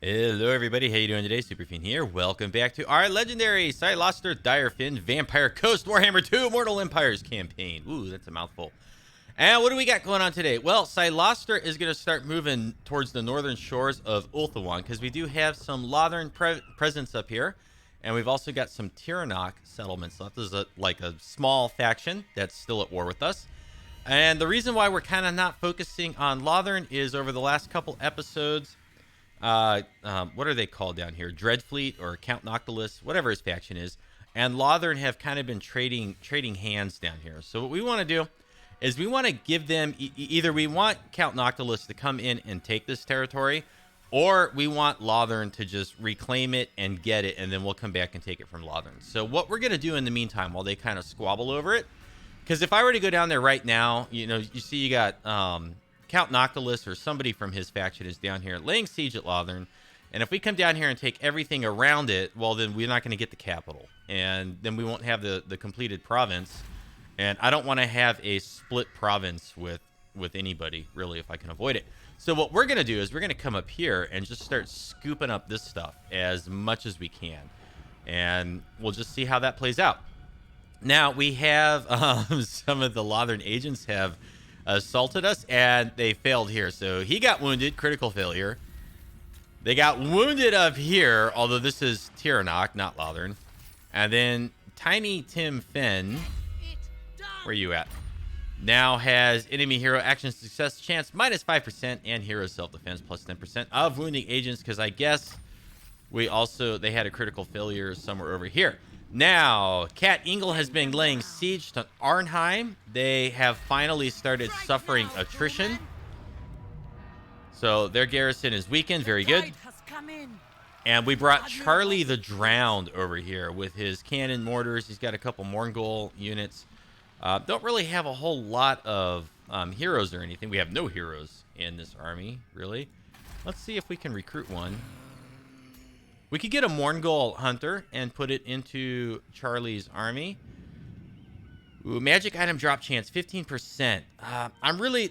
Hello everybody, how you doing today? Superfiend here. Welcome back to our legendary Cylostra Direfin Vampire Coast Warhammer 2 Mortal Empires campaign. Ooh, that's a mouthful. And what do we got going on today? Well, Cylostra is going to start moving towards the northern shores of Ulthuan because we do have some Lothern presence up here. And we've also got some Tyrannok settlements left. This is like a small faction that's still at war with us. And the reason why we're kind of not focusing on Lothern is over the last couple episodes, what are they called down here? Dreadfleet or Count Noctilus, whatever his faction is. And Lothern have kind of been trading hands down here. So what we want to do is we want to give them either we want Count Noctilus to come in and take this territory, or we want Lothern to just reclaim it and get it, and then we'll come back and take it from Lothern. So what we're going to do in the meantime while they kind of squabble over it, because if I were to go down there right now, you know, you see you got Count Noctilus or somebody from his faction is down here laying siege at Lothern. And if we come down here and take everything around it, well, then we're not going to get the capital. And then we won't have the completed province. And I don't want to have a split province with anybody, really, if I can avoid it. So what we're going to do is we're going to come up here and just start scooping up this stuff as much as we can. And we'll just see how that plays out. Now, we have some of the Lothern agents have assaulted us, and they failed here. So he got wounded, critical failure. They got wounded up here, although this is Tyrannok, not Lothern. And then Tiny Tim Fenn, where you at? Now has enemy hero action success chance -5% and hero self-defense +10% of wounding agents, because I guess they had a critical failure somewhere over here. Now, Cat Ingle has been laying siege to Arnheim. They have finally started suffering attrition. So their garrison is weakened. Very good. And we brought Charlie the Drowned over here with his cannon mortars. He's got a couple Mongol units. Don't really have a whole lot of heroes or anything. We have no heroes in this army, really. Let's see if we can recruit one. We could get a Mongol hunter and put it into Charlie's army. Ooh, magic item drop chance, 15%.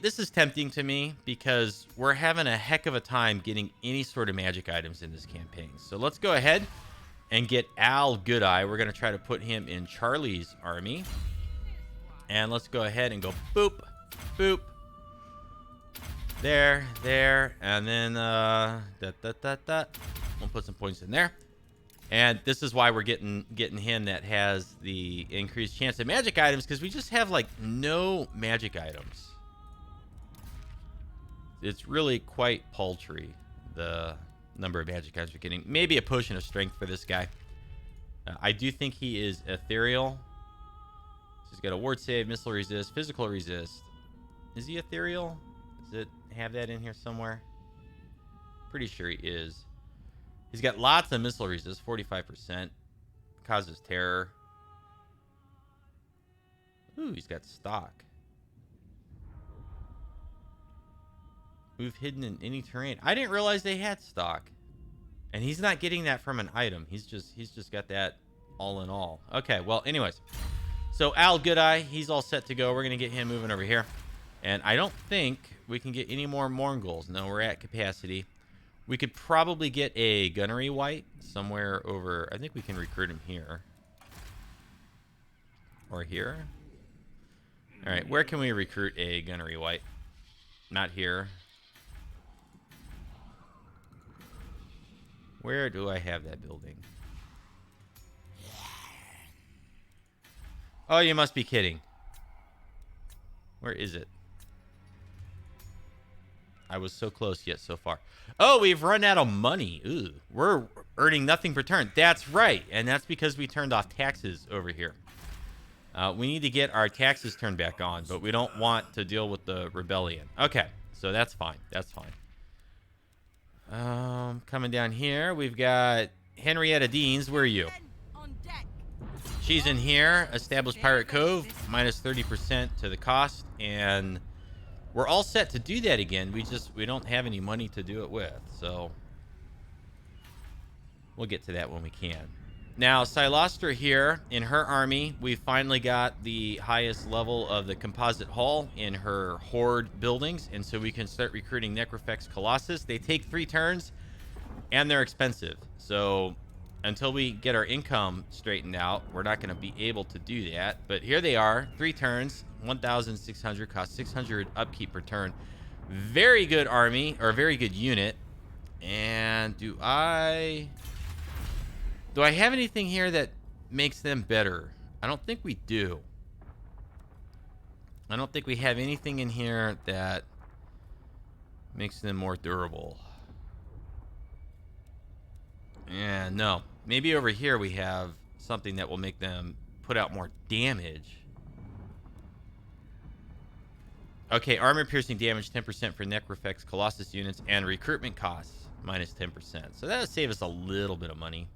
This is tempting to me because we're having a heck of a time getting any sort of magic items in this campaign. So let's go ahead and get Al Goodeye. We're going to try to put him in Charlie's army. And let's go ahead and go boop, boop. There, and then we'll put some points in there. And this is why we're getting him that has the increased chance of magic items, because we just have like no magic items. It's really quite paltry, the number of magic items we're getting. Maybe a potion of strength for this guy. I do think he is ethereal. So he's got a ward save, missile resist, physical resist. Is he ethereal? Does it have that in here somewhere? Pretty sure he is. He's got lots of missile resist, 45%. Causes terror. Ooh, he's got stock. Move hidden in any terrain. I didn't realize they had stock. And he's not getting that from an item. He's just got that all in all. Okay, well, anyways. So Al Goodeye, he's all set to go. We're going to get him moving over here. And I don't think we can get any more Mongols. No, we're at capacity. We could probably get a gunnery white somewhere over. I think we can recruit him here. Or here. All right, where can we recruit a gunnery white? Not here. Where do I have that building? Oh, you must be kidding. Where is it? I was so close yet so far. Oh, we've run out of money. Ooh, we're earning nothing per turn. That's right. And that's because we turned off taxes over here. We need to get our taxes turned back on, but we don't want to deal with the rebellion. Okay, so that's fine. That's fine. Coming down here, we've got Henrietta Deans. Where are you? She's in here. Established Pirate Cove. -30% to the cost. And we're all set to do that again. We don't have any money to do it with, so we'll get to that when we can. Now, Cylostra here, in her army, we finally got the highest level of the composite hull in her horde buildings, and so we can start recruiting Necrofex Colossus. They take 3 turns, and they're expensive. So until we get our income straightened out, we're not going to be able to do that. But here they are, 3 turns, 1,600, cost 600 upkeep per turn. Very good army, or very good unit. And do I have anything here that makes them better? I don't think we do. I don't think we have anything in here that makes them more durable. Yeah, no. Maybe over here we have something that will make them put out more damage. Okay, armor piercing damage 10% for Necrofex Colossus units, and recruitment costs minus 10%. So that'll save us a little bit of money.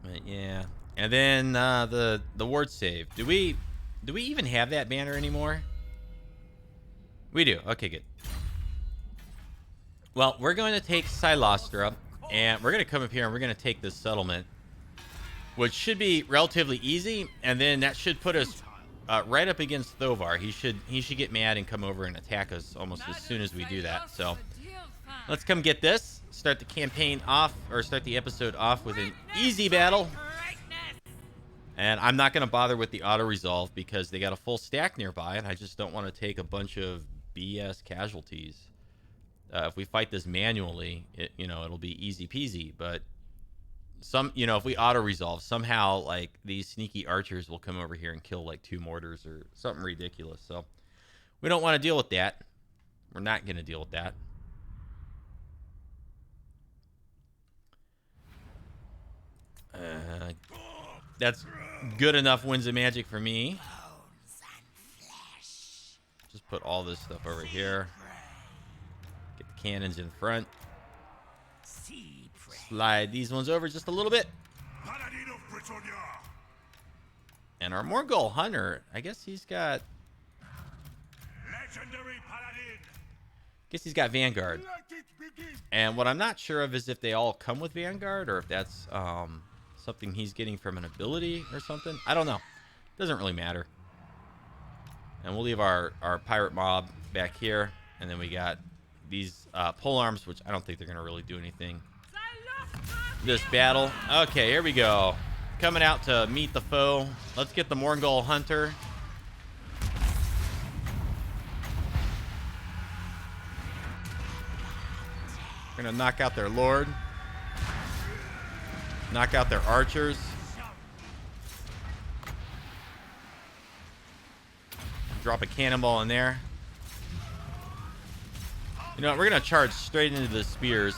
But yeah. And then the ward save. Do we even have that banner anymore? We do. Okay, good. Well, we're going to take Cylostra, and we're going to come up here and we're going to take this settlement, which should be relatively easy, and then that should put us right up against Thovar. He should get mad and come over and attack us almost as soon as we do that. So let's come get this. Start the campaign off, or start the episode off with an easy battle. And I'm not going to bother with the auto-resolve because they got a full stack nearby, and I just don't want to take a bunch of BS casualties. If we fight this manually, it'll be easy peasy. But if we auto-resolve, somehow, like, these sneaky archers will come over here and kill, like, 2 mortars or something ridiculous. So we don't want to deal with that. We're not going to deal with that. That's good enough Winds of Magic for me. Just put all this stuff over here. Get the cannons in front. Slide these ones over just a little bit. And our Morgul Hunter, I guess he's got... Vanguard. And what I'm not sure of is if they all come with Vanguard, or if that's something he's getting from an ability or something. I don't know. Doesn't really matter. And we'll leave our pirate mob back here. And then we got these pole arms, which I don't think they're going to really do anything this battle. Okay, here we go. Coming out to meet the foe. Let's get the Morgul Hunter. We're going to knock out their Lord. Knock out their archers. Drop a cannonball in there. You know what? We're going to charge straight into the spears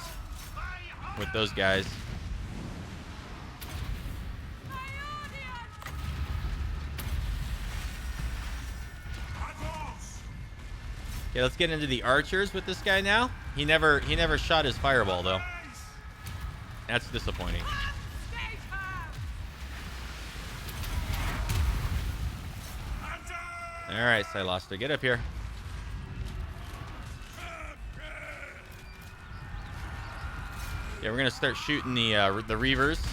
with those guys. Okay, let's get into the archers with this guy now. He never shot his fireball, though. That's disappointing. All right, Cylostra, get up here. Yeah, we're gonna start shooting the Reavers.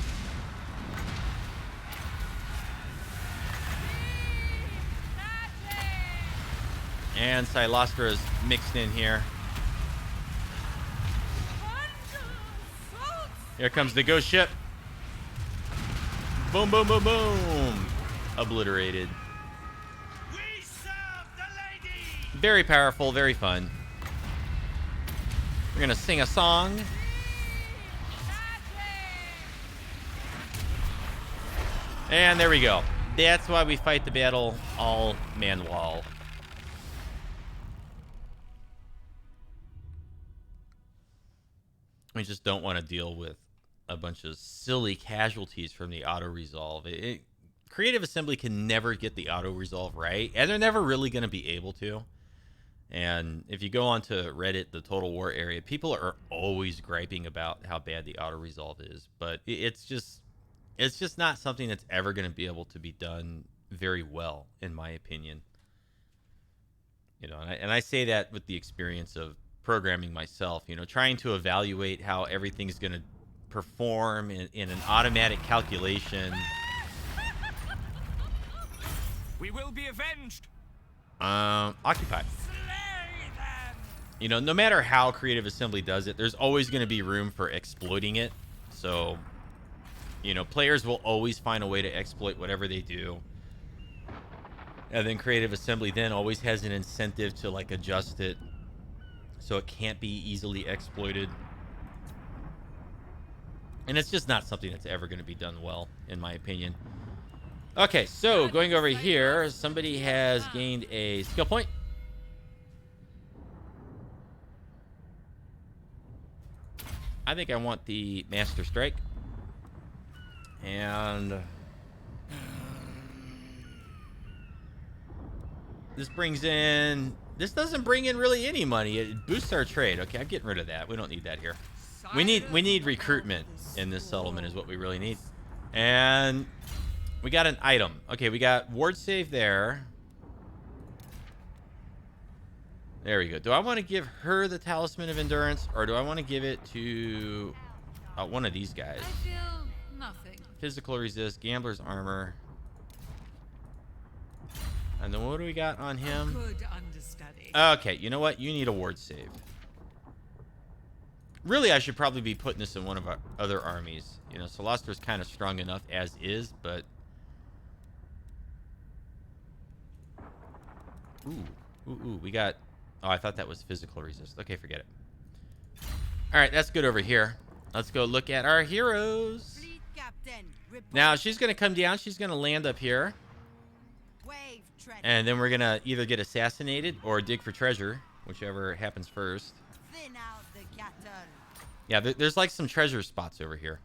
And Cylostra is mixed in here. Here comes the ghost ship. Boom, boom, boom, boom. Obliterated. Very powerful, very fun. We're gonna sing a song. And there we go. That's why we fight the battle all manual. We just don't want to deal with a bunch of silly casualties from the auto-resolve. Creative Assembly can never get the auto-resolve right, and they're never really going to be able to. And if you go onto Reddit, the Total War area, people are always griping about how bad the auto-resolve is. But it's just not something that's ever going to be able to be done very well, in my opinion. You know, and I say that with the experience of programming myself, you know, trying to evaluate how everything's going to perform in an automatic calculation. We will be avenged. Occupy. Slay them. You know, no matter how Creative Assembly does it, there's always going to be room for exploiting it. So, you know, players will always find a way to exploit whatever they do. And then Creative Assembly then always has an incentive to, like, adjust it so it can't be easily exploited. And it's just not something that's ever going to be done well, in my opinion. Okay, so going over here, somebody has gained a skill point. I think I want the Master Strike. And this brings in... This doesn't bring in really any money. It boosts our trade. Okay, I'm getting rid of that. We don't need that here. We need recruitment in this settlement is what we really need. And we got an item. Okay, we got ward save there. There we go. Do I want to give her the Talisman of Endurance, or do I want to give it to one of these guys? I feel nothing. Physical resist, gambler's armor. And then what do we got on him? Good understudy. Okay, you know what? You need a ward save. Really, I should probably be putting this in one of our other armies. You know, Cylostra's kind of strong enough as is, but... Ooh, we got... Oh, I thought that was physical resist. Okay, forget it. All right, that's good over here. Let's go look at our heroes. Fleet captain, Now, she's going to come down. She's going to land up here. wave tread, And then we're going to either get assassinated or dig for treasure, whichever happens first. thin out the cattle. Yeah, there's like some treasure spots over here.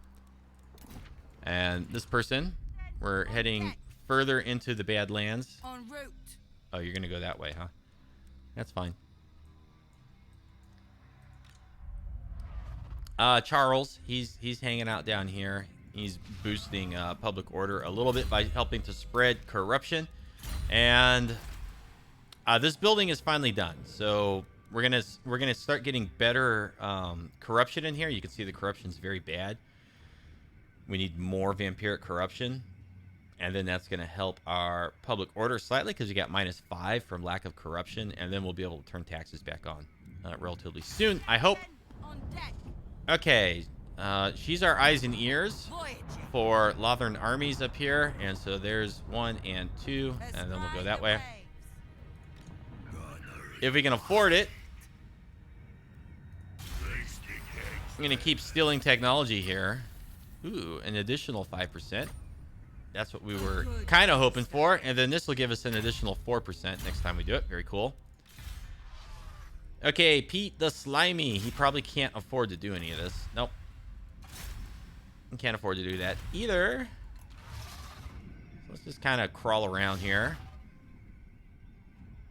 And this person, we're heading further into the Badlands. En route. Oh, you're going to go that way, huh? That's fine. Charles, he's hanging out down here. He's boosting public order a little bit by helping to spread corruption. And this building is finally done. So we're gonna start getting better corruption in here. You can see the corruption's very bad. We need more vampiric corruption. And then that's going to help our public order slightly because you got -5 from lack of corruption. And then we'll be able to turn taxes back on relatively soon, I hope. On deck. Okay, she's our eyes and ears Voyaging. for Lothern armies up here. And so there's 1 and 2, and then we'll go that way. If we can afford it, I'm going to keep stealing technology here. Ooh, an additional 5%. That's what we were kind of hoping for. And then this will give us an additional 4% next time we do it. Very cool. Okay, Pete the Slimy. He probably can't afford to do any of this. Nope. He can't afford to do that either. So let's just kind of crawl around here.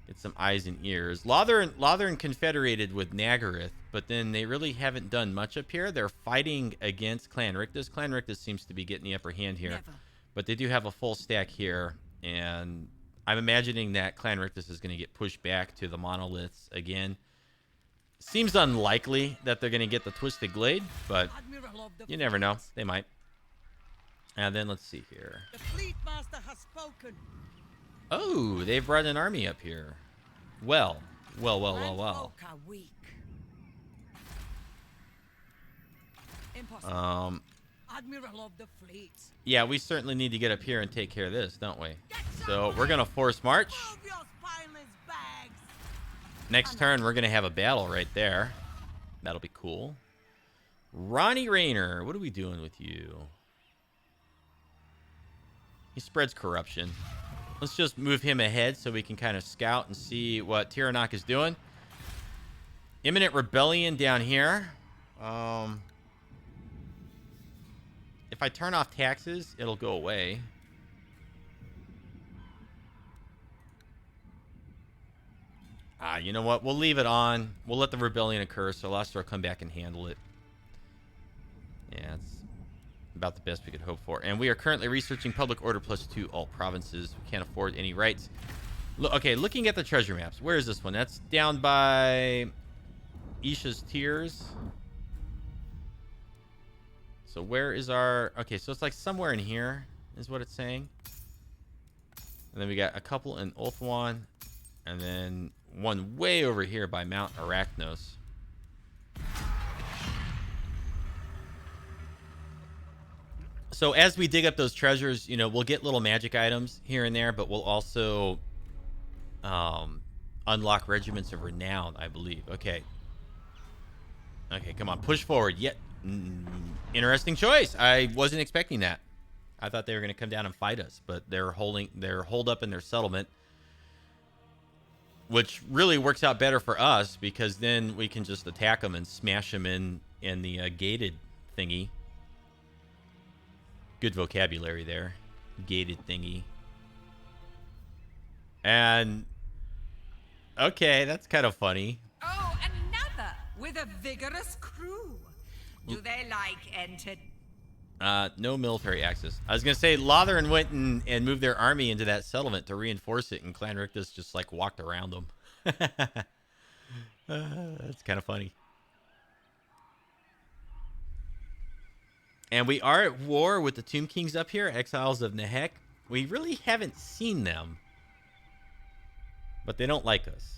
Get some eyes and ears. Lothern confederated with Nagaroth, but then they really haven't done much up here. They're fighting against Clan Rictus. Clan Rictus seems to be getting the upper hand here. Never. But they do have a full stack here, and I'm imagining that Clan Rictus is going to get pushed back to the monoliths again. Seems unlikely that they're going to get the Twisted Glade, but Admiral of the you never know. fleet. They might. And then let's see here. The fleet master has spoken. Oh, they've brought an army up here. Well. Landfolk are weak. Impossible. Admiral of the fleet. Yeah, we certainly need to get up here and take care of this, don't we? So we're going to force march. Move your spineless bags. Next turn, we're going to have a battle right there. That'll be cool. Ronnie Rayner, what are we doing with you? He spreads corruption. Let's just move him ahead so we can kind of scout and see what Tiranoc is doing. Imminent rebellion down here. If I turn off taxes, it'll go away. You know what? We'll leave it on. We'll let the rebellion occur, so Cylostra will come back and handle it. Yeah, it's about the best we could hope for. And we are currently researching Public Order +2 all provinces. We can't afford any rights. Okay, looking at the treasure maps. Where is this one? That's down by Isha's Tears. So where is our... Okay, so it's like somewhere in here is what it's saying. And then we got a couple in Ulthuan. And then one way over here by Mount Arachnos. So as we dig up those treasures, you know, we'll get little magic items here and there, but we'll also unlock regiments of renown, I believe. Okay. Okay, come on, push forward. Yet, interesting choice. I wasn't expecting that. I thought they were going to come down and fight us, but they're holed up in their settlement, which really works out better for us because then we can just attack them and smash them in the gated thingy. Good vocabulary there. Gated thingy. And okay, that's kind of funny. Oh, another with a vigorous crew. Do they like entered? No military access. I was gonna say Lothern went and moved their army into that settlement to reinforce it, and Clan Rictus just like walked around them. That's kind of funny. And we are at war with the Tomb Kings up here, Exiles of Nehek. We really haven't seen them, but they don't like us.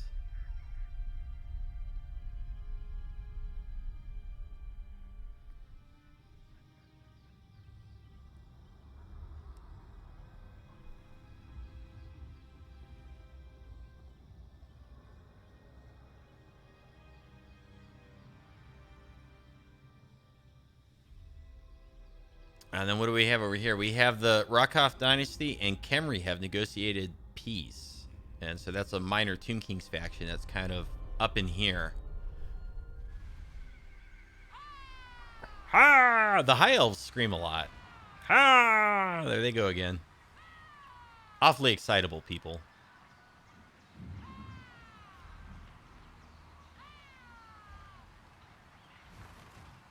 And then what do we have over here? We have the Rokhoff Dynasty and Khemri have negotiated peace. And so that's a minor Tomb Kings faction that's kind of up in here. Ha! The High Elves scream a lot. Ha! There they go again. Awfully excitable people.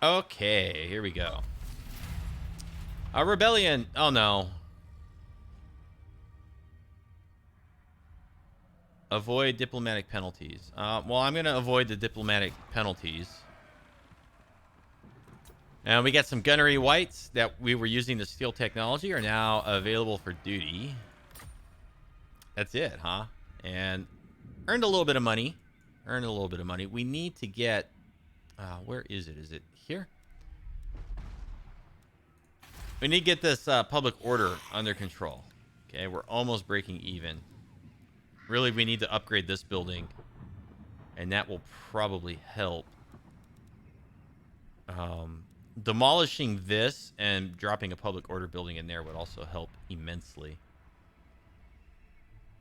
Okay, here we go. A rebellion. Oh, no. Avoid diplomatic penalties. Well, I'm going to avoid the diplomatic penalties. And we got some gunnery whites that we were using the steel technology are now available for duty. That's it, huh? And earned a little bit of money. Earned a little bit of money. We need to get... where is it? Is it here? We need to get this public order under control. Okay, we're almost breaking even. Really, we need to upgrade this building. And that will probably help. Demolishing this and dropping a public order building in there would also help immensely.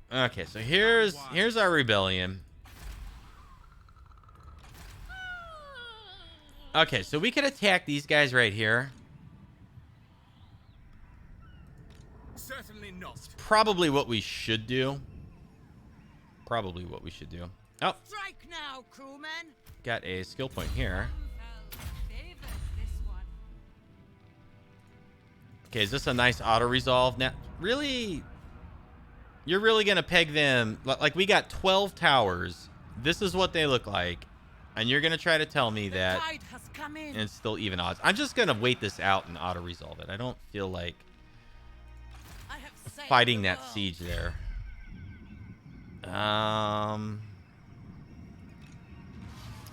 Okay, so here's our rebellion. Okay, so we could attack these guys right here. Certainly not. It's probably what we should do. Probably what we should do. Oh, Strike now, crewmen. got a skill point here. Favors this one. Okay, is this a nice auto resolve? Now, really, you're really gonna peg them like we got 12 towers. This is what they look like, and you're gonna try to tell me that The tide has come in. it's still even odds. I'm just gonna wait this out and auto resolve it. I don't feel like I have saved fighting the that world. siege there.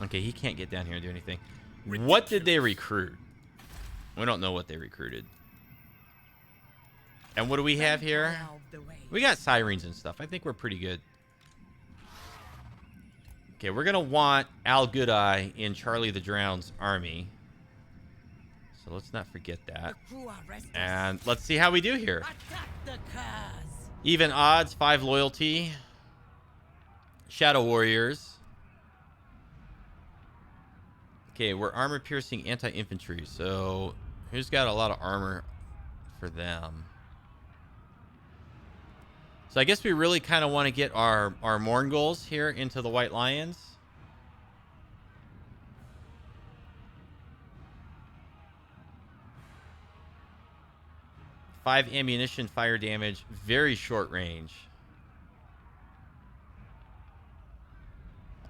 Okay, he can't get down here and do anything. What did they recruit? We don't know what they recruited. And what do we have here? Out of the way. We got sirens and stuff. I think we're pretty good. Okay, we're gonna want Al Goodeye in Charlie the Drowned's army. So let's not forget that. The crew are restless. And let's see how we do here. Attack the cars. Even odds, 5 loyalty. Shadow Warriors. Okay, we're armor piercing anti-infantry. So who's got a lot of armor for them? So I guess we really kind of want to get our Morngulls here into the White Lions. Five ammunition, fire damage, very short range.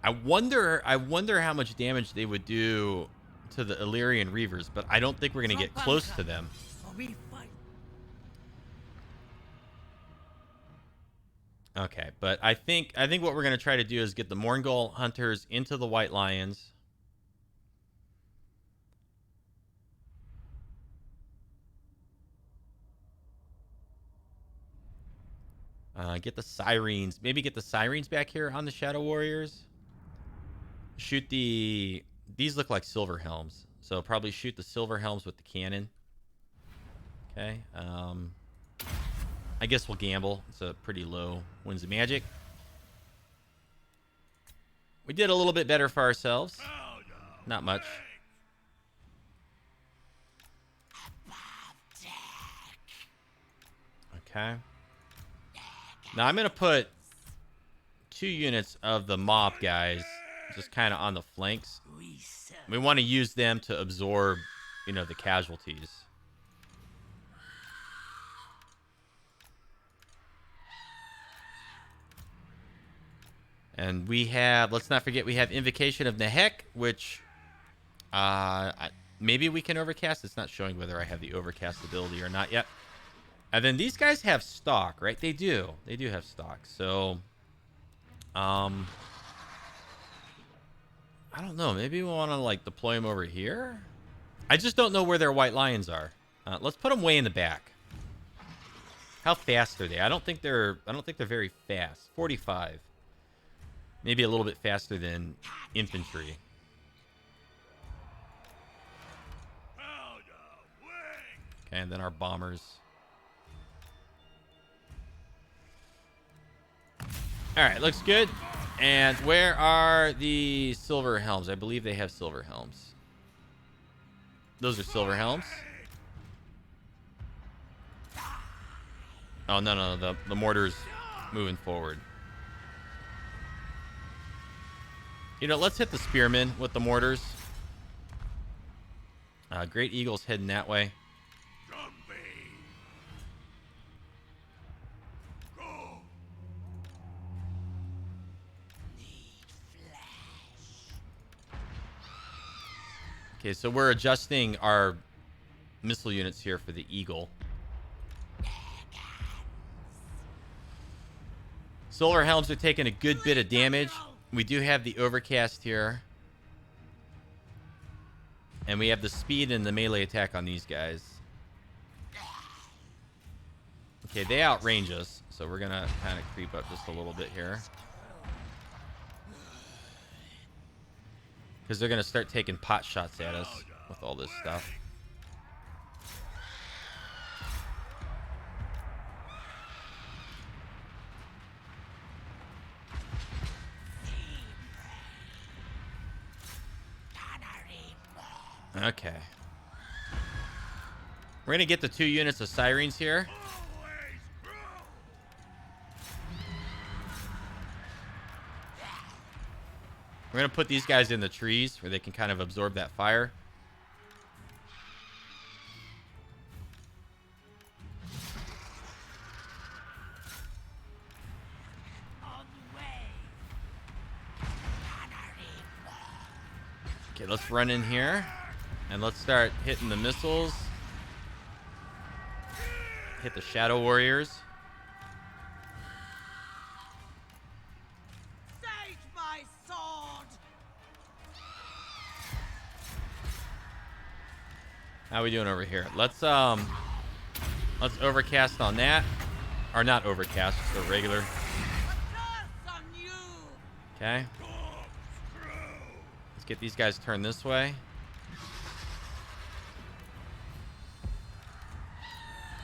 I wonder how much damage they would do to the Illyrian Reavers, but I don't think we're going to get close to them. Or we fight. Okay, but I think what we're gonna try to do is get the Morngul hunters into the White Lions. Get the Sirens. Maybe get the Sirens back here on the Shadow Warriors. Shoot the... These look like Silver Helms. So probably shoot the Silver Helms with the cannon. Okay. I guess we'll gamble. It's a pretty low Winds of Magic. We did a little bit better for ourselves. Not much. Okay. Now I'm going to put 2 units of the mob guys just kind of on the flanks. We want to use them to absorb, you know, the casualties. And we have, let's not forget, we have Invocation of Nehek, which maybe we can overcast. It's not showing whether I have the overcast ability or not yet. And then these guys have stock, right? They do. They do have stock. So, I don't know. Maybe we want to, like, deploy them over here? I just don't know where their White Lions are. Let's put them way in the back. How fast are they? I don't think they're very fast. 45. Maybe a little bit faster than infantry. Okay, and then our bombers. All right, looks good. And where are the Silver Helms? I believe they have Silver Helms. Those are Silver Helms. Oh, no. The mortar's moving forward. You know, let's hit the Spearmen with the mortars. Great Eagle's heading that way. Okay, so we're adjusting our missile units here for the Eagle. Solar Helms are taking a good bit of damage. We do have the overcast here. And we have the speed and the melee attack on these guys. Okay, they outrange us, so we're gonna kind of creep up just a little bit here. Because they're gonna start taking pot shots at us with all this stuff. Okay. We're going to get the 2 units of Sirens here. We're going to put these guys in the trees where they can kind of absorb that fire. Okay, let's run in here. And let's start hitting the missiles. Hit the Shadow Warriors. Save my sword. How are we doing over here? Let's overcast on that. Or not overcast, just a regular. A curse on you. Okay. Let's get these guys turned this way.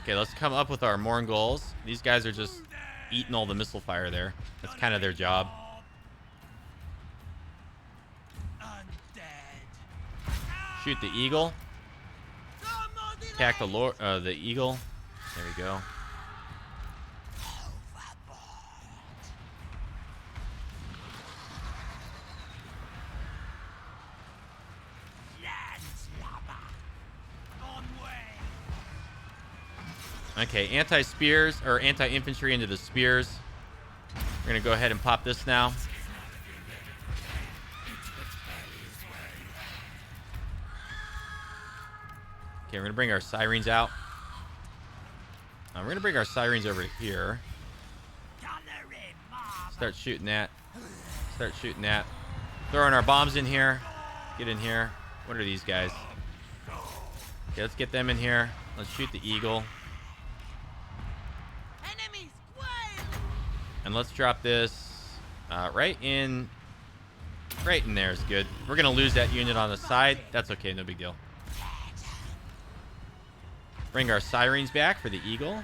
Okay, let's come up with our Morngulls. These guys are just eating all the missile fire there. That's kind of their job. Shoot the Eagle. Attack the Eagle. There we go. Okay, anti-spears or anti-infantry into the spears. We're gonna go ahead and pop this now. Okay, we're gonna bring our Sirens out. We're gonna bring our Sirens over here. Start shooting that. Start shooting that. Throwing our bombs in here. Get in here. What are these guys? Okay, let's get them in here. Let's shoot the eagle. Enemy square! And let's drop this right in there is good. We're going to lose that unit on the side. That's okay. No big deal. Bring our sirens back for the eagle.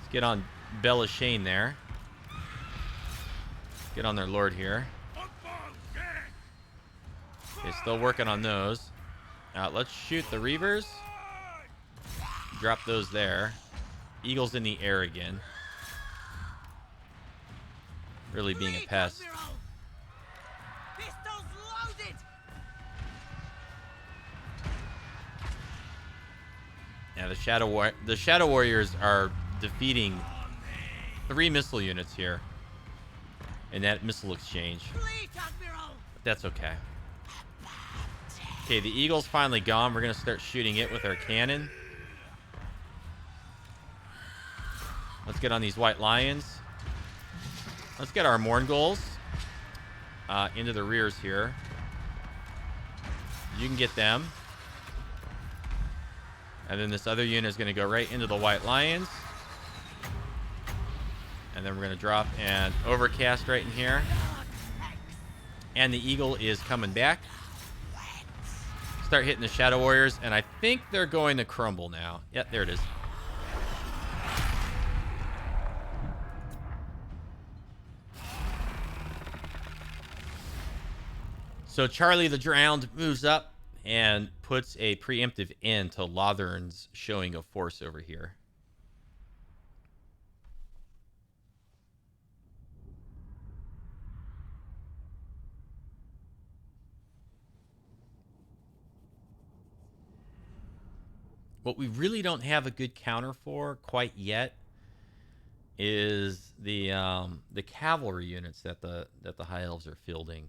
Let's get on Bella Shane there. Get on their lord here. Okay, still working on those. Let's shoot the Reavers. Drop those there. Eagle's in the air again. Really being a pest. Pistols loaded! Yeah, the Shadow Warriors are defeating 3 missile units here in that missile exchange. Fleet, Admiral! But that's okay. Okay, the Eagle's finally gone. We're going to start shooting it with our cannon. Let's get on these White Lions. Let's get our Morngulls into the rears here. You can get them. And then this other unit is going to go right into the White Lions. And then we're going to drop an Overcast right in here. And the Eagle is coming back. Start hitting the Shadow Warriors. And I think they're going to crumble now. Yep, there it is. So Charlie the Drowned moves up and puts a preemptive end to Lothern's showing of force over here. What we really don't have a good counter for quite yet is the cavalry units that the High Elves are fielding.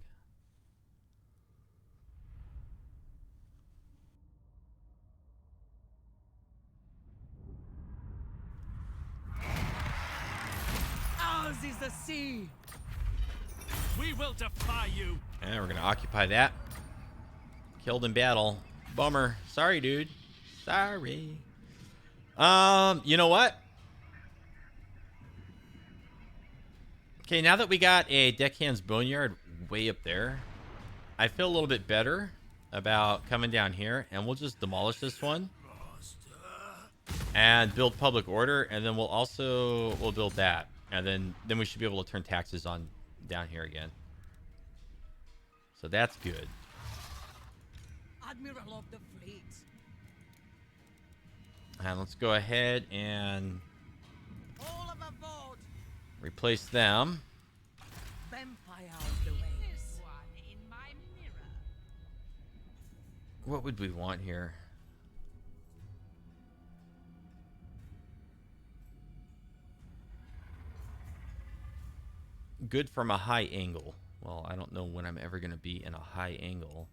Ours is the sea! We will defy you. And we're gonna occupy that. Killed in battle. Bummer. Sorry, dude. Sorry. You know what? Okay, now that we got a Deckhand's Boneyard way up there, I feel a little bit better about coming down here, and we'll just demolish this one and build public order, and then we'll build that, and then we should be able to turn taxes on down here again. So that's good. Admiral of the fleet. And let's go ahead and All of aboard. replace them. Vampire of the waves. One in my mirror. What would we want here? Good from a high angle. Well, I don't know when I'm ever going to be in a high angle.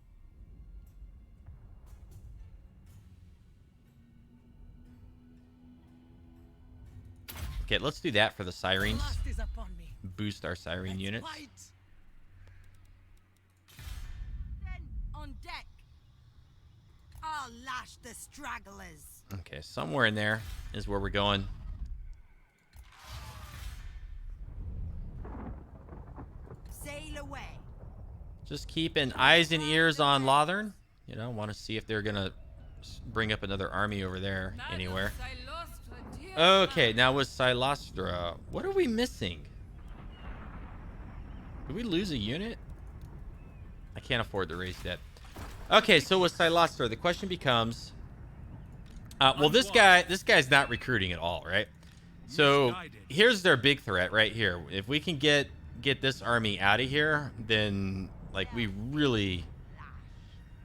Okay, let's do that for the sirens. Last is upon me. Boost our siren Let's units. fight. Then on deck. I'll lash the stragglers. Okay, somewhere in there is where we're going. Sail away. Just keeping eyes and ears on Lothern. You know, want to see if they're going to bring up another army over there anywhere. Cylostra Direfin. Okay, now with Cylostra, what are we missing? Did we lose a unit? I can't afford to raise that. Okay, so with Cylostra, the question becomes, well, this guy's not recruiting at all, right? So here's their big threat right here. If we can get this army out of here, then like we really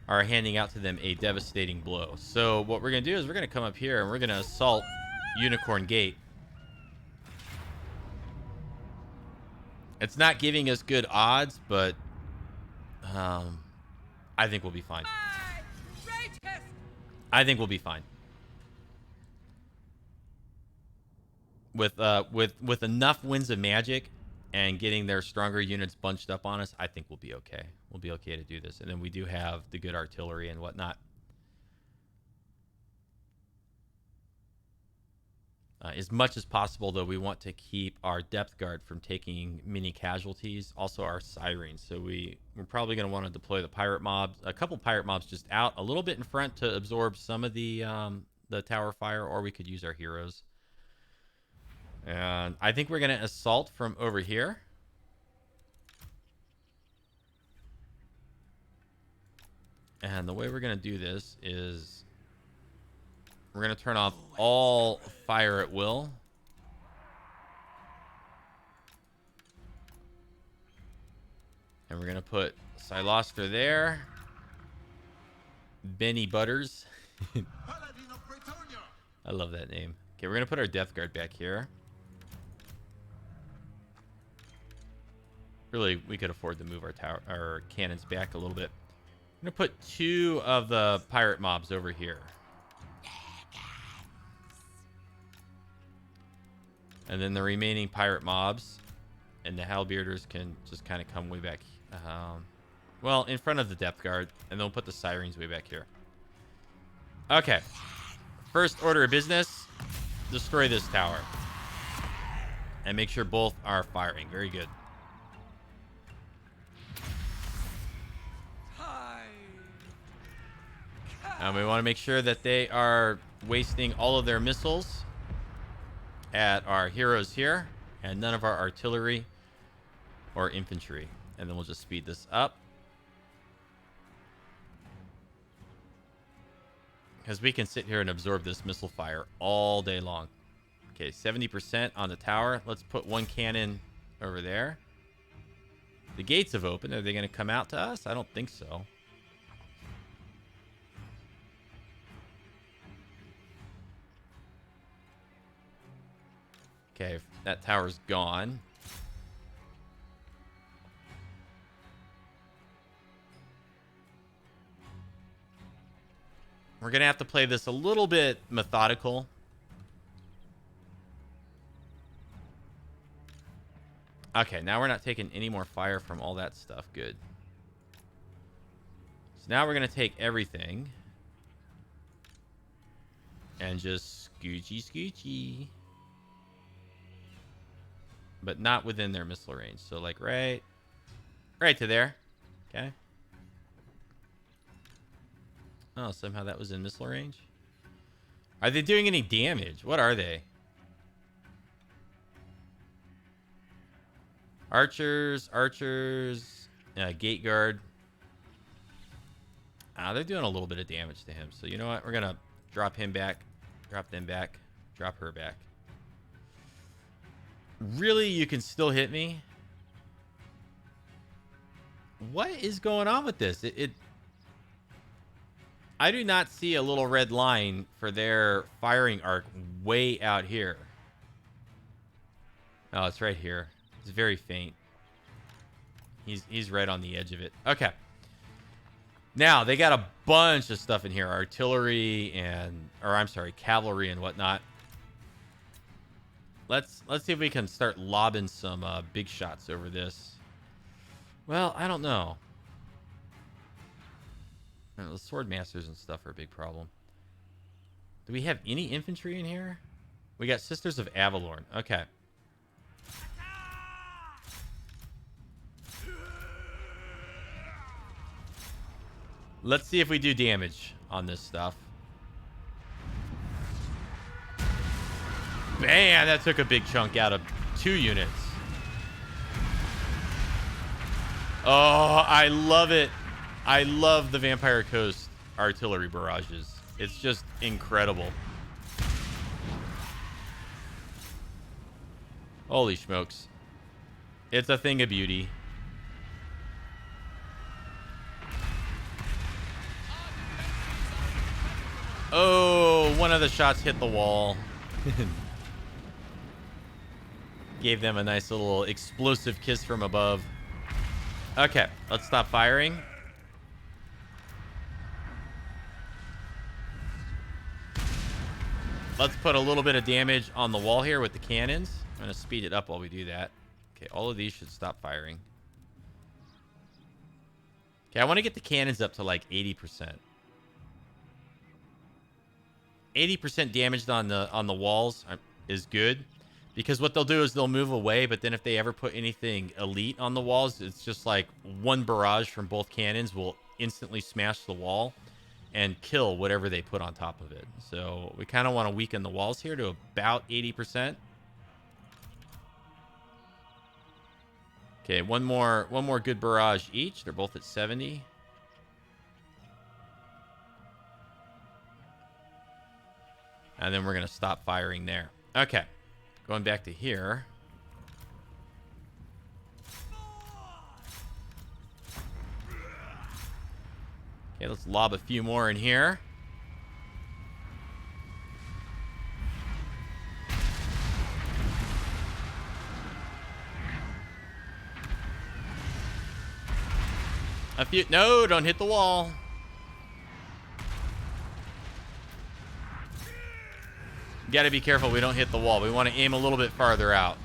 are handing out to them a devastating blow. So what we're gonna do is we're gonna come up here and we're gonna assault Unicorn Gate. It's not giving us good odds, but I think we'll be fine. I think we'll be fine. with enough winds of magic and getting their stronger units bunched up on us, I think we'll be okay. We'll be okay to do this. And then we do have the good artillery and whatnot. As much as possible, though, we want to keep our depth guard from taking many casualties. Also, our sirens. So we're probably going to want to deploy the pirate mobs. A couple pirate mobs just out, a little bit in front to absorb some of the tower fire, or we could use our heroes. And I think we're going to assault from over here. And the way we're going to do this is we're going to turn off all fire at will. And we're going to put Cylostra there. Benny Butters. I love that name. Okay, we're going to put our Death Guard back here. Really, we could afford to move our cannons back a little bit. I'm going to put 2 of the pirate mobs over here. And then the remaining pirate mobs and the halberders can just kind of come way back. Well, in front of the depth guard. And then we'll put the sirens way back here. Okay. First order of business. Destroy this tower. And make sure both are firing. Very good. And we want to make sure that they are wasting all of their missiles at our heroes here, and none of our artillery or infantry. And then we'll just speed this up, because we can sit here and absorb this missile fire all day long. Okay, 70% on the tower. Let's put 1 cannon over there. The gates have opened. Are they going to come out to us? I don't think so. Okay, that tower's gone. We're going to have to play this a little bit methodical. Okay, now we're not taking any more fire from all that stuff. Good. So now we're going to take everything and just scoochy. But not within their missile range. So like right to there. Okay. Oh, somehow that was in missile range. Are they doing any damage? What are they? Archers, gate guard. They're doing a little bit of damage to him. So you know what? We're gonna drop him back, drop them back, drop her back. Really, you can still hit me? What is going on with this? I do not see a little red line for their firing arc way out here. Oh, it's right here. It's very faint. He's right on the edge of it. Okay. Now, they got a bunch of stuff in here. Artillery cavalry and whatnot. Let's see if we can start lobbing some big shots over this. Well, I don't know. The sword masters and stuff are a big problem. Do we have any infantry in here? We got Sisters of Avalorn. Okay. Let's see if we do damage on this stuff. Man, that took a big chunk out of 2 units. Oh, I love it. I love the Vampire Coast artillery barrages. It's just incredible. Holy smokes. It's a thing of beauty. Oh, one of the shots hit the wall. Gave them a nice little explosive kiss from above. Okay, let's stop firing. let's put a little bit of damage on the wall here with the cannons. I'm going to speed it up while we do that. Okay, all of these should stop firing. Okay, I want to get the cannons up to like 80%. 80% damaged on the walls is good, because what they'll do is they'll move away, but then if they ever put anything elite on the walls, it's just like one barrage from both cannons will instantly smash the wall and kill whatever they put on top of it. So we kind of want to weaken the walls here to about 80%. Okay, one more good barrage each. They're both at 70. And then we're going to stop firing there. Okay. Going back to here. Okay, let's lob a few more in here. A few. No, don't hit the wall. You gotta be careful we don't hit the wall. We want to aim a little bit farther out.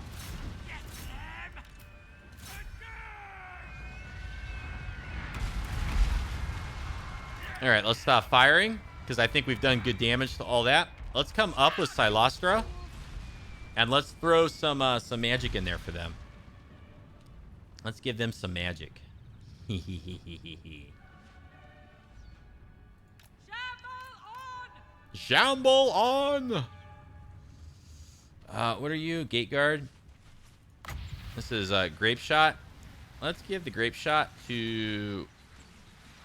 All right, let's stop firing, because I think we've done good damage to all that. Let's come up with Cylostra, and let's throw some magic in there for them. Let's give them some magic. Shamble on! What are you? Gate guard? This is grape shot. Let's give the grape shot to...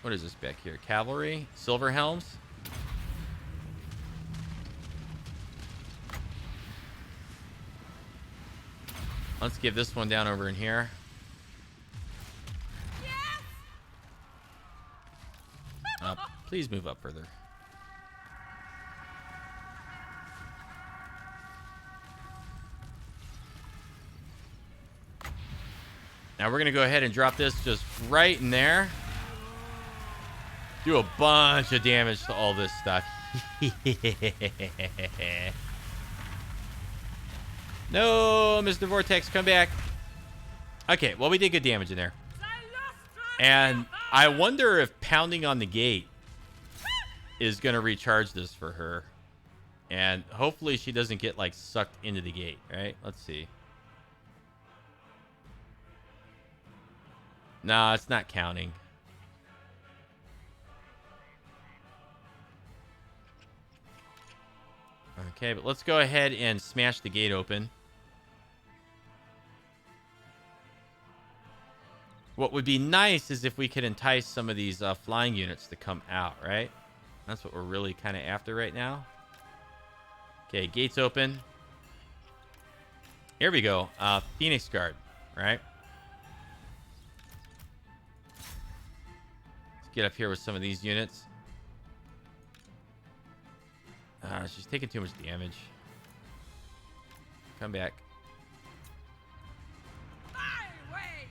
What is this back here? Cavalry? Silver helms? Let's give this one down over in here. Please move up further. Now we're going to go ahead and drop this just right in there. Do a bunch of damage to all this stuff. No, Mr. Vortex, come back. Okay, well, we did good damage in there. And I wonder if pounding on the gate is going to recharge this for her. And hopefully she doesn't get, like, sucked into the gate, right? Let's see. No, it's not counting. Okay, but let's go ahead and smash the gate open. What would be nice is if we could entice some of these flying units to come out, right? That's what we're really kind of after right now. Okay, gates open. Here we go. Phoenix Guard, right? Let's get up here with some of these units. She's taking too much damage. Come back. My way.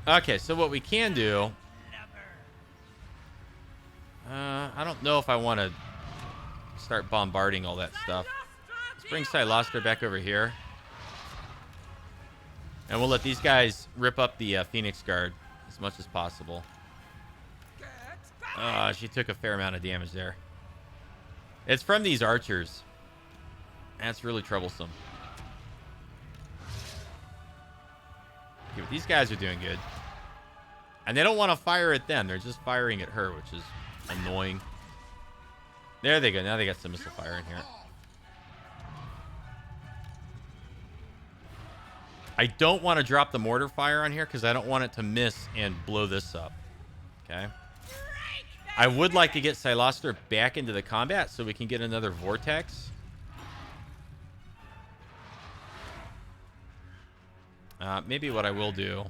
Onwards. Okay, so what we can do... I don't know if I want to start bombarding all that stuff. Let's bring Cylostra back over here. And we'll let these guys rip up the Phoenix Guard as much as possible. She took a fair amount of damage there. It's from these archers. That's really troublesome. Okay, but these guys are doing good. And they don't want to fire at them. They're just firing at her, which is annoying. There they go. Now they got some missile fire in here. I don't want to drop the mortar fire on here because I don't want it to miss and blow this up. Okay. I would like to get Cylostra back into the combat so we can get another vortex. Maybe what I will do...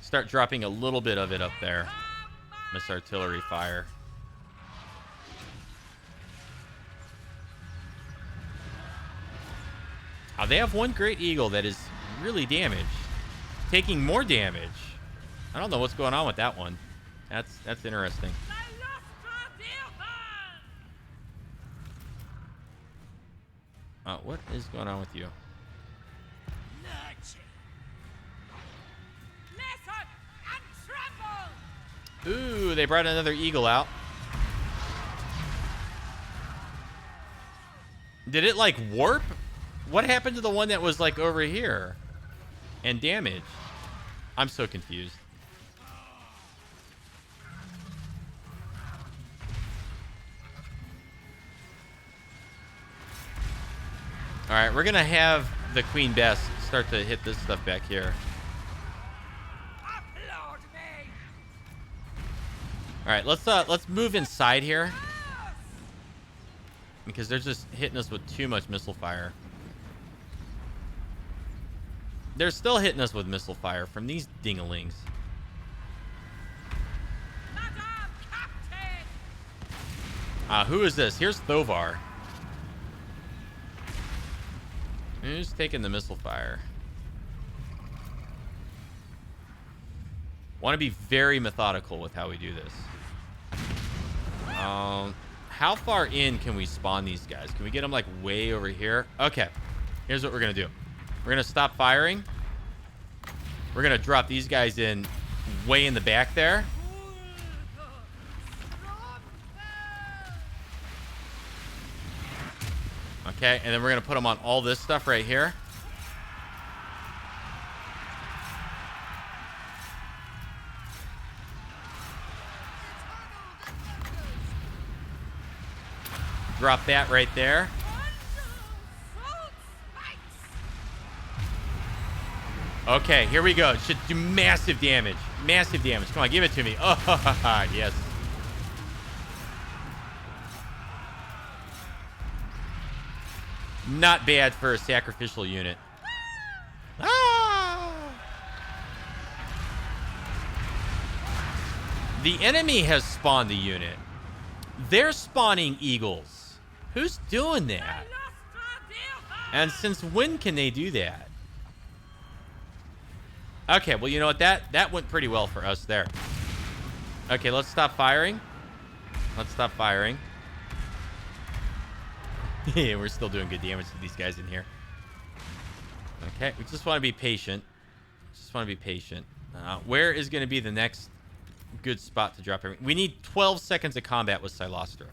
start dropping a little bit of it up there. Miss artillery fire. Oh, they have one Great Eagle that is really damaged. taking more damage. I don't know what's going on with that one. That's interesting. Cylostra Direfin! What is going on with you? Lurching. Listen and tremble! Ooh, they brought another eagle out. Did it like warp? What happened to the one that was like over here and damaged? I'm so confused. All right, we're gonna have the Queen Bess start to hit this stuff back here. Applaud me! All right, let's move inside here because they're just hitting us with too much missile fire. They're still hitting us with missile fire from these dingalings. Madam Captain! Who is this? Here's Thovar. Who's taking the missile fire? Want to be very methodical with how we do this. How far in can we spawn these guys? Can we get them like way over here? Okay. Here's what we're gonna do. We're gonna stop firing. We're gonna drop these guys in way in the back there. Okay, and then we're gonna put them on all this stuff right here. Drop that right there. Okay, here we go. It should do massive damage. Massive damage. Come on, give it to me. Oh, yes. Not bad for a sacrificial unit. Ah! The enemy has spawned the unit. They're spawning eagles. Who's doing that? And since when can they do that? Okay, well, you know what? That went pretty well for us there. Okay, let's stop firing. Let's stop firing. Yeah, we're still doing good damage to these guys in here. Okay, we just want to be patient. Just want to be patient. Where is going to be the next good spot to drop everything? We need 12 seconds of combat with Cylostra.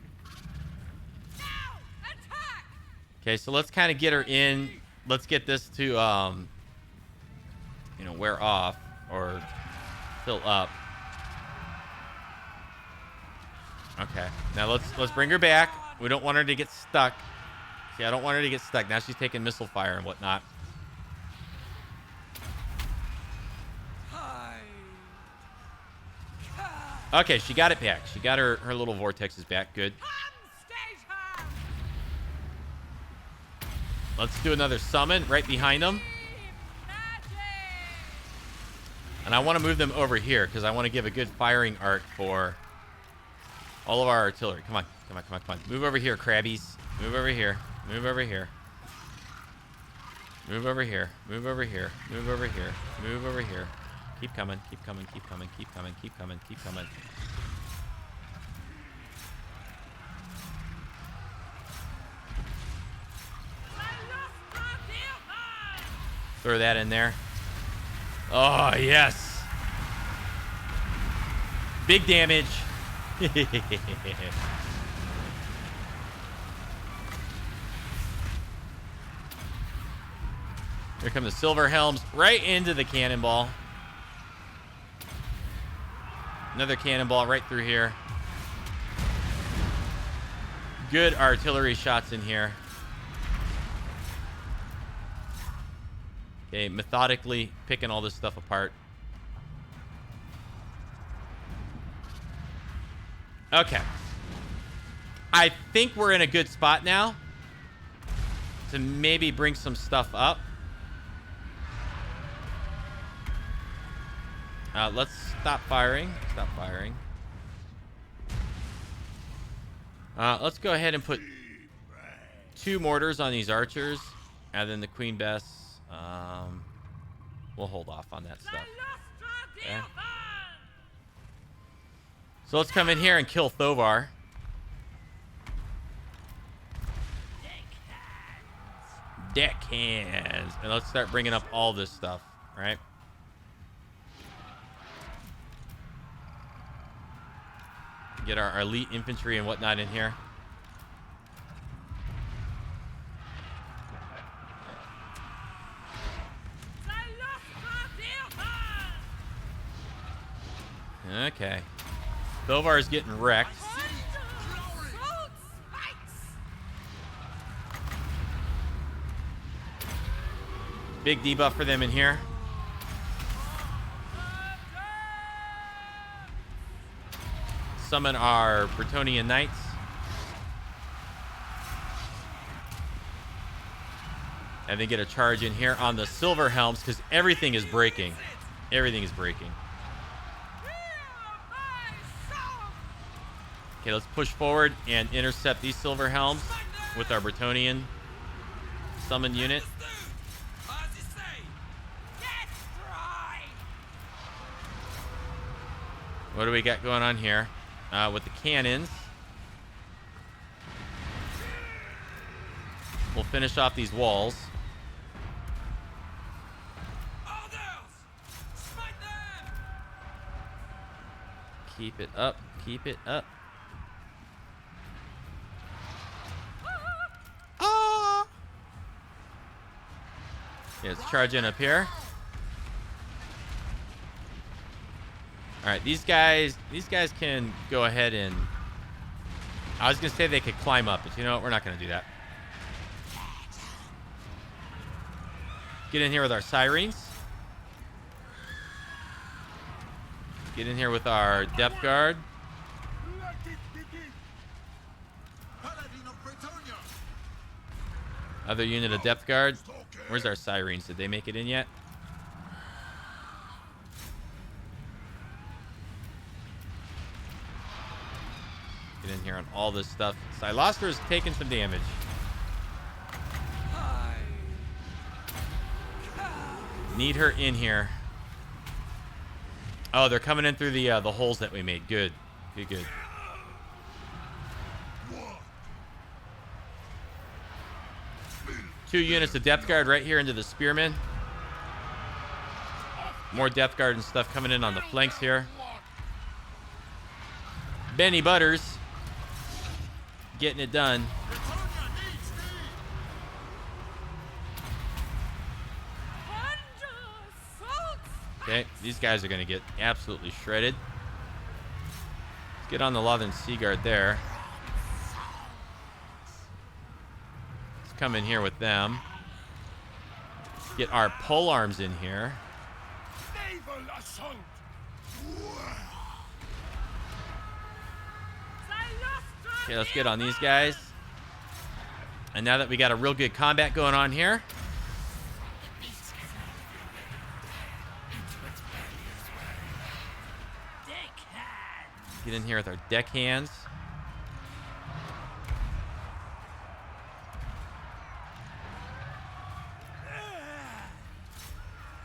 Okay, so let's kind of get her in. Let's get this to, you know, wear off or fill up. Okay, now let's bring her back. We don't want her to get stuck. See, I don't want her to get stuck. Now she's taking missile fire and whatnot. Okay, she got it back. She got her little vortexes back. Good. Let's do another summon right behind them. And I want to move them over here because I want to give a good firing arc for all of our artillery. Come on. Come on, come on, come on. Move over here, crabbies. Move over here. Move over here. Move over here. Move over here. Move over here. Move over here. Keep coming. Keep coming. Keep coming. Keep coming. Keep coming. Keep coming. Throw that in there. Oh, yes. Big damage. Here come the silver helms right into the cannonball. Another cannonball right through here. Good artillery shots in here. Okay, methodically picking all this stuff apart. Okay. I think we're in a good spot now to maybe bring some stuff up. Let's stop firing. Stop firing. Let's go ahead and put 2 mortars on these archers. And then the Queen Bess. We'll hold off on that stuff. Cylostra Okay. Direfin! So let's come in here and kill Thovar. Deckhands. And let's start bringing up all this stuff, right? Get our elite infantry and whatnot in here. Cylostra Direfin! Okay. Thovar is getting wrecked. Fruit spikes! Big debuff for them in here. Summon our Bretonnian Knights. And then get a charge in here on the Silver Helms because everything is breaking. Everything is breaking. Okay, let's push forward and intercept these Silver Helms with our Bretonnian summon unit. What do we got going on here? With the cannons. We'll finish off these walls. Keep it up. Keep it up. Yeah, let's charge in up here. All right, these guys can go ahead and... I was going to say they could climb up, but you know what? We're not going to do that. Get in here with our sirens. Get in here with our depth guard. Other unit of depth guard. Where's our sirens? Did they make it in yet? Get in here on all this stuff. Cylostra is taking some damage. Need her in here. Oh, they're coming in through the holes that we made. Good. Good, good. Two units of depth guard right here into the spearmen. More depth guard and stuff coming in on the flanks here. Benny Butters getting it done. Okay, these guys are going to get absolutely shredded. Let's get on the Lothern Sea Guard there. Let's come in here with them. Get our pole arms in here. Okay, let's get on these guys. And now that we got a real good combat going on here, get in here with our deckhands.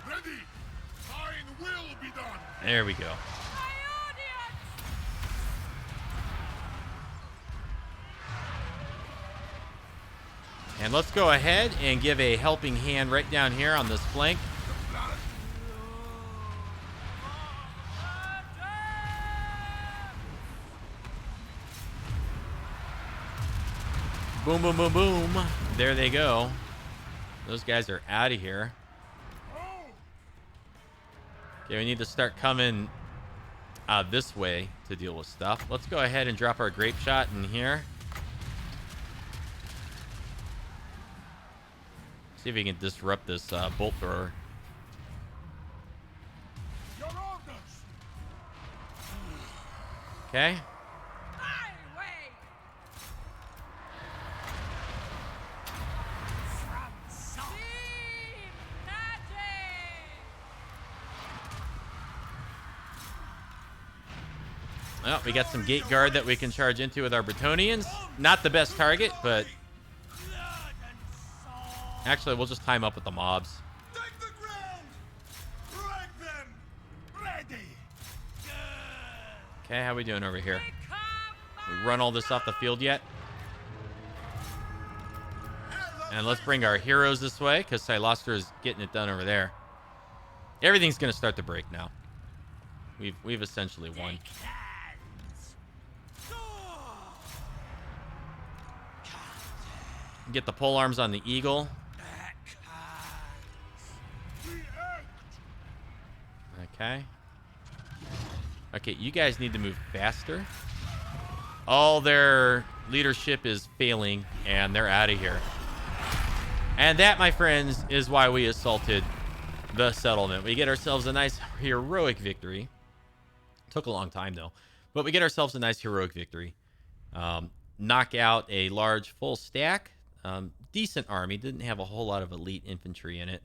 Ready. Mine will be done. There we go. And let's go ahead and give a helping hand right down here on this flank. Boom, boom, boom, boom. There they go. Those guys are out of here. Okay, we need to start coming this way to deal with stuff. Let's go ahead and drop our grape shot in here. See if we can disrupt this bolt thrower. Okay. Well, we got some gate guard that we can charge into with our Bretonnians. Not the best target, but actually we'll just tie them up with the mobs. Okay, how we doing over here? Become We run all this off the field yet? And let's bring our heroes this way, because Cylostra is getting it done over there. Everything's going to start to break now. We've essentially won. Get the pole arms on the eagle. Okay. Okay, you guys need to move faster. All their leadership is failing, and they're out of here. And that, my friends, is why we assaulted the settlement. We get ourselves a nice heroic victory. Took a long time, though. But we get ourselves a nice heroic victory. Knock out a large full stack. Decent army. Didn't have a whole lot of elite infantry in it.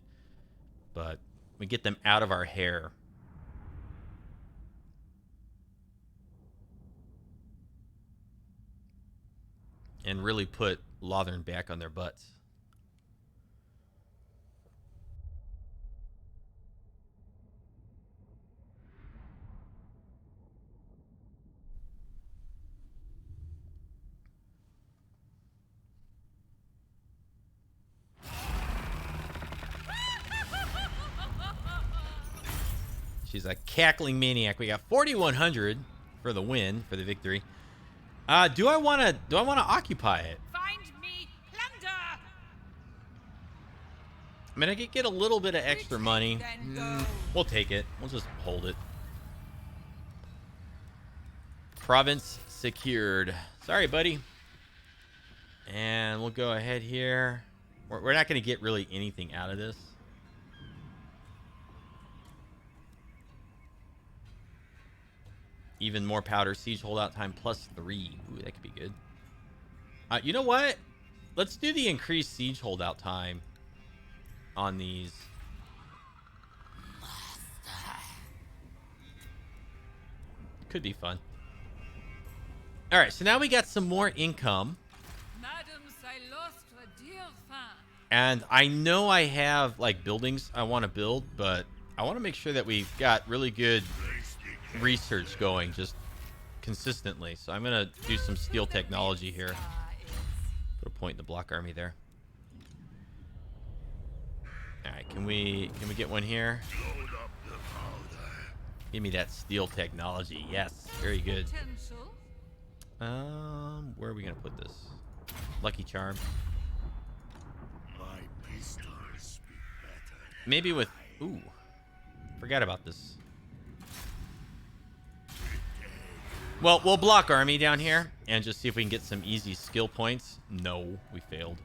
But we get them out of our hair. And really put Lothern back on their butts. She's a cackling maniac. We got 4,100 for the win, for the victory. Do I want to occupy it? find me plunder. I mean, I could get a little bit of extra money. Then go. We'll take it. We'll just hold it. Province secured. Sorry, buddy. And we'll go ahead here. We're not going to get really anything out of this. Even more powder. Siege holdout time +3. Ooh, that could be good. You know what? Let's do the increased siege holdout time on these. Could be fun. All right, so now we got some more income. Madam Cylostra Direfin. And I know I have, like, buildings I want to build, but I want to make sure that we've got really good research going just consistently. So I'm going to do some steel technology here. Put a point in the block army there. All right, can we get one here? Give me that steel technology. Yes, very good. Potential. Where are we going to put this? Lucky Charm. My pistols speak better. Maybe with... Ooh. Forgot about this. Well, we'll block army down here and just see if we can get some easy skill points. No, we failed.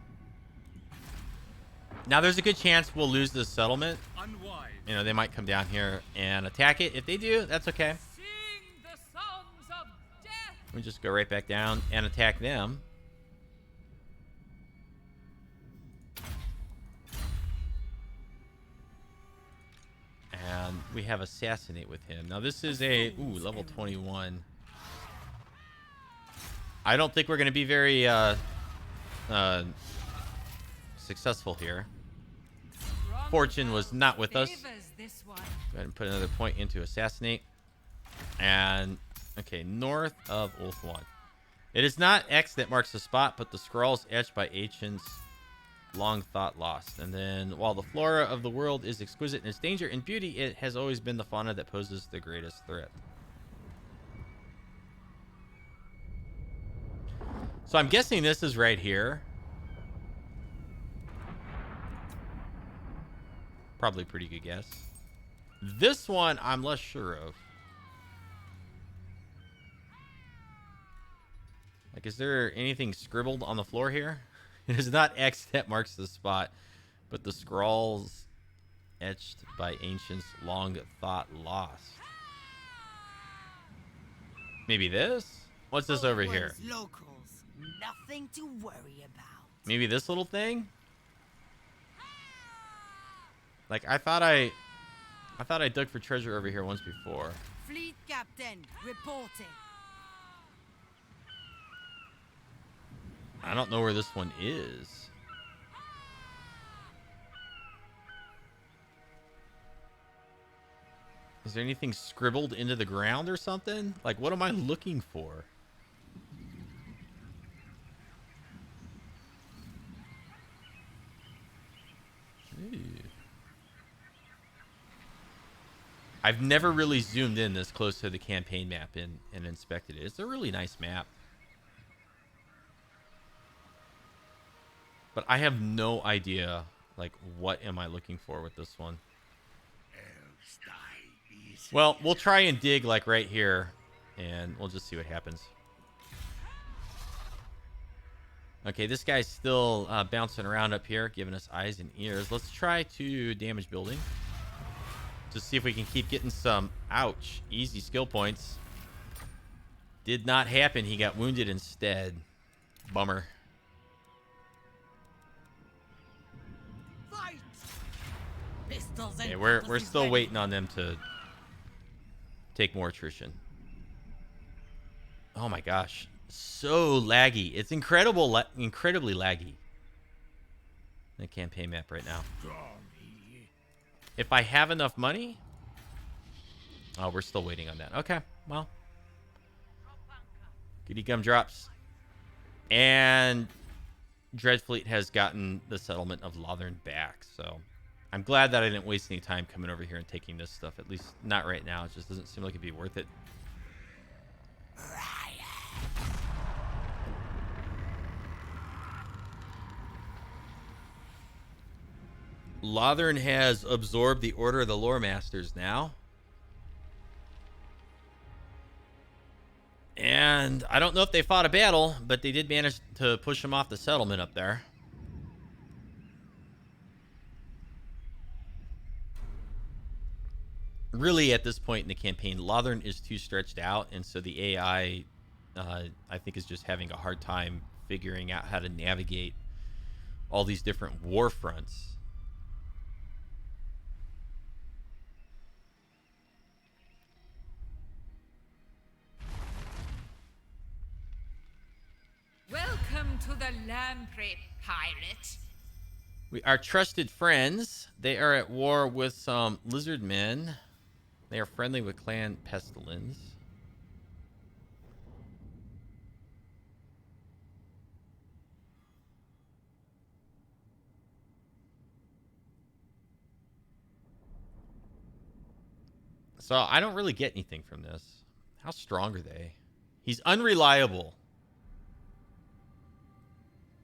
Now, there's a good chance we'll lose this settlement. Unwise. You know, they might come down here and attack it. If they do, that's okay. Sing the songs of death. We just go right back down and attack them. And we have assassinate with him. Now, this is a... Ooh, level 21. I don't think we're going to be very successful here. Fortune was not with us. Favors this one. Go ahead and put another point into assassinate. And, okay, north of Ulth 1. It is not X that marks the spot, but the scrawls etched by ancients long thought lost. And then, while the flora of the world is exquisite in its danger and beauty, it has always been the fauna that poses the greatest threat. So I'm guessing this is right here. Probably a pretty good guess. This one, I'm less sure of. Like, is there anything scribbled on the floor here? It is not X that marks the spot, but the scrawls etched by ancients long thought lost. Maybe this? What's this over here? Locals, nothing to worry about. Maybe this little thing? Like, I thought I dug for treasure over here once before. Fleet captain reporting. I don't know where this one is. Is there anything scribbled into the ground or something? Like, what am I looking for? Ooh. I've never really zoomed in this close to the campaign map and inspected it. It's a really nice map. But I have no idea, like, what am I looking for with this one? Elves die easy. Well, we'll try and dig, like, right here, and we'll just see what happens. Okay, this guy's still bouncing around up here, giving us eyes and ears. Let's try to damage building. Just see if we can keep getting some, ouch, easy skill points. Did not happen. He got wounded instead. Bummer. Fight! Pistols and Okay, we're compasses still ready. waiting on them to take more attrition. Oh my gosh, so laggy. It's incredibly laggy. The campaign map right now. If I have enough money. Oh, we're still waiting on that. Okay, well. Goody gumdrops. And Dreadfleet has gotten the settlement of Lothern back, so I'm glad that I didn't waste any time coming over here and taking this stuff. At least not right now. It just doesn't seem like it'd be worth it. Lothern has absorbed the Order of the Lore Masters now. And I don't know if they fought a battle, but they did manage to push them off the settlement up there. Really, at this point in the campaign, Lothern is too stretched out, and so the AI, I think, is just having a hard time figuring out how to navigate all these different war fronts. Welcome to the Lamprey, pirate. We are trusted friends. They are at war with some lizard men. They are friendly with Clan Pestilence. So I don't really get anything from this. How strong are they? He's unreliable.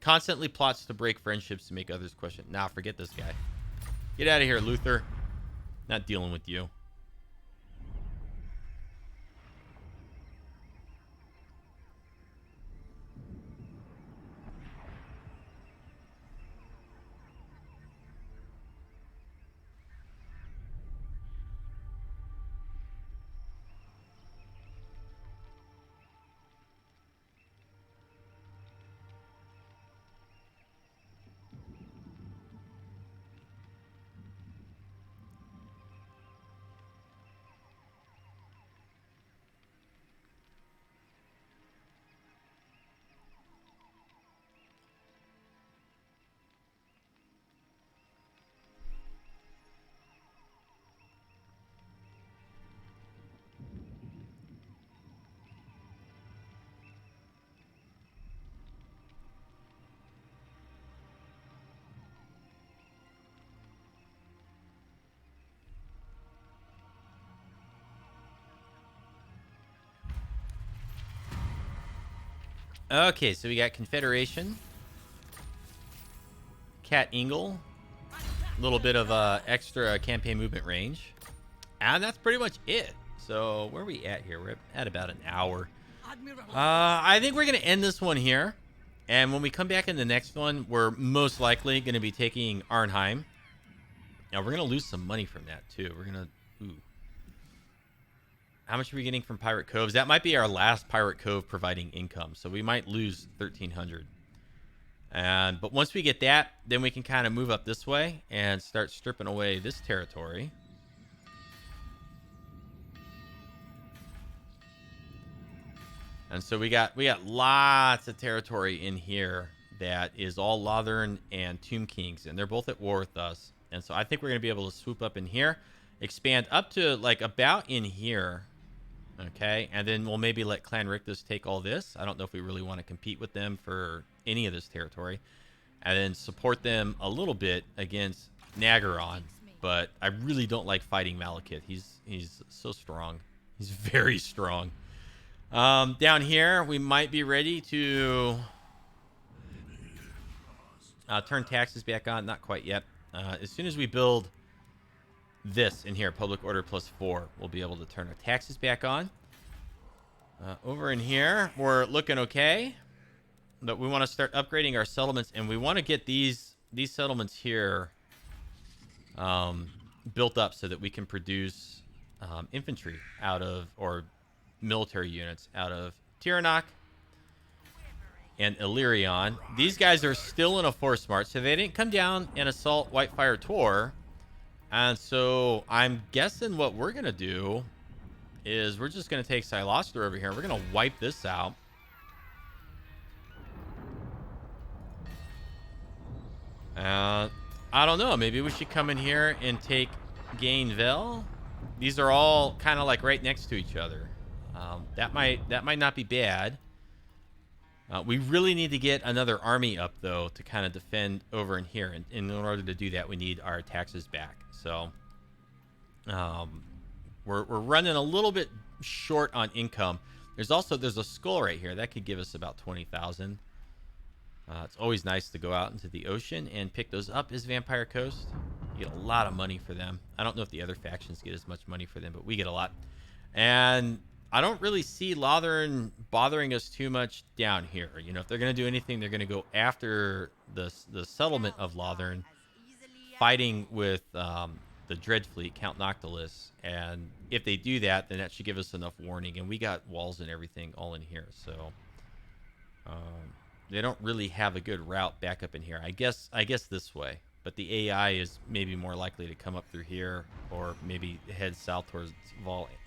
Constantly plots to break friendships to make others question. Nah, forget this guy. Get out of here, Luther. Not dealing with you. Okay, so we got Confederation. Cat Ingle. A little bit of extra campaign movement range. And that's pretty much it. So where are we at here? We're at about an hour. I think we're going to end this one here. And when we come back in the next one, we're most likely going to be taking Arnheim. Now, we're going to lose some money from that, too. We're going to... Ooh. How much are we getting from Pirate Coves? That might be our last Pirate Cove providing income. So we might lose 1,300. But once we get that, then we can kind of move up this way and start stripping away this territory. And so we got lots of territory in here that is all Lothern and Tomb Kings, and they're both at war with us. And so I think we're going to be able to swoop up in here expand up to like about in here. Okay, and then we'll maybe let Clan Rictus take all this. I don't know if we really want to compete with them for any of this territory. And then support them a little bit against Nagaron. But I really don't like fighting Malekith. He's so strong. He's very strong. Down here, we might be ready to turn taxes back on. Not quite yet. As soon as we build this in here, public order +4, we'll be able to turn our taxes back on. Over in here, we're looking okay. But we want to start upgrading our settlements, and we want to get these settlements here built up so that we can produce infantry out of, or military units out of Tiranoc and Illyrion. These guys are still in a force march, so they didn't come down and assault Whitefire Tor. And so I'm guessing what we're going to do is we're just going to take Cylostra over here. We're going to wipe this out. I don't know. Maybe we should come in here and take Gainville. These are all kind of like right next to each other. That might not be bad. We really need to get another army up though to kind of defend over in here. And in order to do that, we need our taxes back. So we're running a little bit short on income. There's a skull right here that could give us about 20,000. It's always nice to go out into the ocean and pick those up as Vampire Coast. You get a lot of money for them. I don't know if the other factions get as much money for them, but we get a lot. And I don't really see Lothern bothering us too much down here. You know, if they're going to do anything, they're going to go after the settlement of Lothern, fighting with the Dread Fleet, Count Noctilus. And if they do that, then that should give us enough warning. And we got walls and everything all in here, so they don't really have a good route back up in here. I guess this way, but the AI is maybe more likely to come up through here or maybe head south towards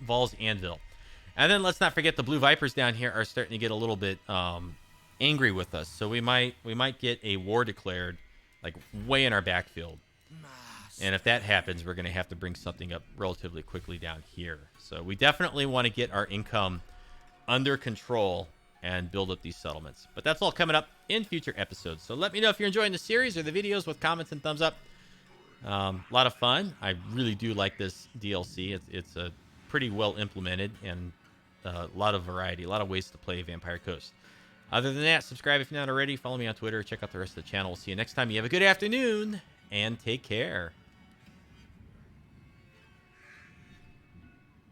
Val's Anvil. And then let's not forget the Blue Vipers down here are starting to get a little bit angry with us. So we might get a war declared like way in our backfield. And if that happens, we're going to have to bring something up relatively quickly down here. So we definitely want to get our income under control and build up these settlements. But that's all coming up in future episodes. So let me know if you're enjoying the series or the videos with comments and thumbs up. A lot of fun. I really do like this DLC. It's a pretty well implemented and a lot of variety, a lot of ways to play Vampire Coast. Other than that, subscribe if you're not already. Follow me on Twitter. Check out the rest of the channel. We'll see you next time. You have a good afternoon and take care.